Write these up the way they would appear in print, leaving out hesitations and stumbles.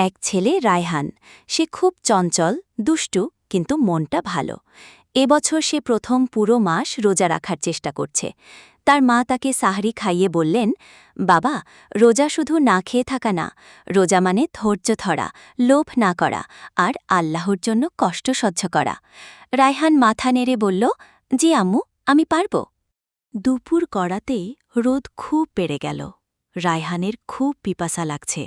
এক ছেলে রায়হান। সে খুব চঞ্চল, দুষ্টু, কিন্তু মনটা ভালো। এবছর সে প্রথম পুরো মাস রোজা রাখার চেষ্টা করছে। তার মা তাকে সাহরি খাইয়ে বললেন, বাবা, রোজা শুধু না খেয়ে থাকা না, রোজা মানে ধৈর্য ধরা, লোভ না করা আর আল্লাহর জন্য কষ্ট সহ্য করা। রায়হান মাথা নেড়ে বলল, জি আম্মু, আমি পারব। দুপুর গড়াতেই রোদ খুব বেড়ে গেল। রায়হানের খুব পিপাসা লাগছে।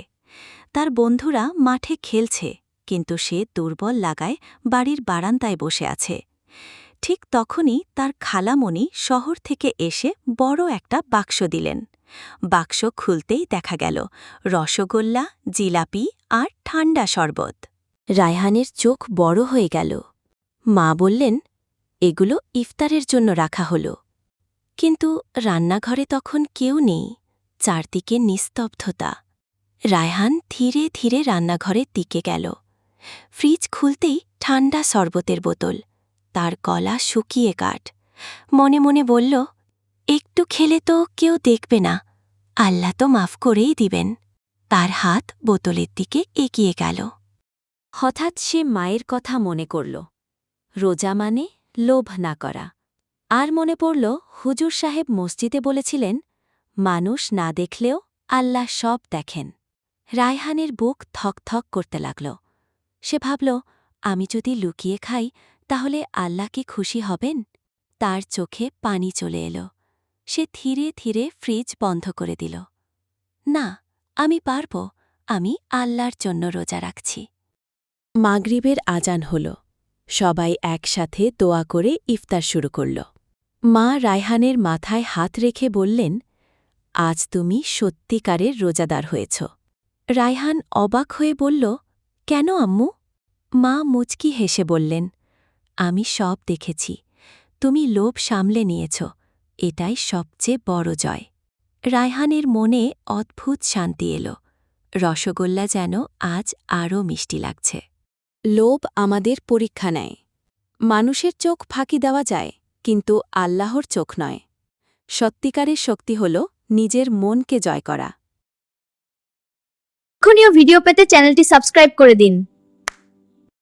তার বন্ধুরা মাঠে খেলছে, কিন্তু সে দুর্বল লাগায় বাড়ির বারান্দায় বসে আছে। ঠিক তখনই তার খালামণি শহর থেকে এসে বড় একটা বাক্স দিলেন। বাক্স খুলতেই দেখা গেল রসগোল্লা, জিলাপি আর ঠান্ডা শরবত। রায়হানের চোখ বড় হয়ে গেল। মা বললেন, এগুলো ইফতারের জন্য রাখা হল। কিন্তু রান্নাঘরে তখন কেউ নেই, চারদিকে নিস্তব্ধতা। রায়হান ধীরে ধীরে রান্নাঘরের দিকে গেল। ফ্রিজ খুলতেই ঠান্ডা শরবতের বোতল। তার গলা শুকিয়ে কাঠ। মনে মনে বলল, একটু খেলে তো কেউ দেখবে না, আল্লাহ তো মাফ করেই দিবেন। তার হাত বোতলের দিকে এগিয়ে গেল। হঠাৎ সে মায়ের কথা মনে করল, রোজা মানে লোভ না করা। আর মনে পড়ল হুজুর সাহেব মসজিদে বলেছিলেন, মানুষ না দেখলেও আল্লাহ সব দেখেন। রায়হানের বুক থকথক করতে লাগল। সে ভাবল, আমি যদি লুকিয়ে খাই তাহলে আল্লাহ কি খুশি হবেন? তার চোখে পানি চলে এলো। সে ধীরে ধীরে ফ্রিজ বন্ধ করে দিল। না, আমি পারব, আমি আল্লাহর জন্য রোজা রাখছি। মাগরিবের আজান হল। সবাই একসাথে দোয়া করে ইফতার শুরু করল। মা রায়হানের মাথায় হাত রেখে বললেন, আজ তুমি সত্যিকারের রোজাদার হয়েছ। রায়হান অবাক হয়ে বলল, কেন আম্মু? মা মুচকি হেসে বললেন, আমি সব দেখেছি। তুমি লোভ সামলে নিয়েছ, এটাই সবচেয়ে বড় জয়। রায়হানের মনে অদ্ভুত শান্তি এল। রসগোল্লা যেন আজ আরও মিষ্টি লাগছে। লোভ আমাদের পরীক্ষা নেয়। মানুষের চোখ ফাঁকি দেওয়া যায়, কিন্তু আল্লাহর চোখ নয়। সত্যিকারের শক্তি হল নিজের মনকে জয় করা। এখনই ভিডিও পেতে চ্যানেলটি সাবস্ক্রাইব করে দিন।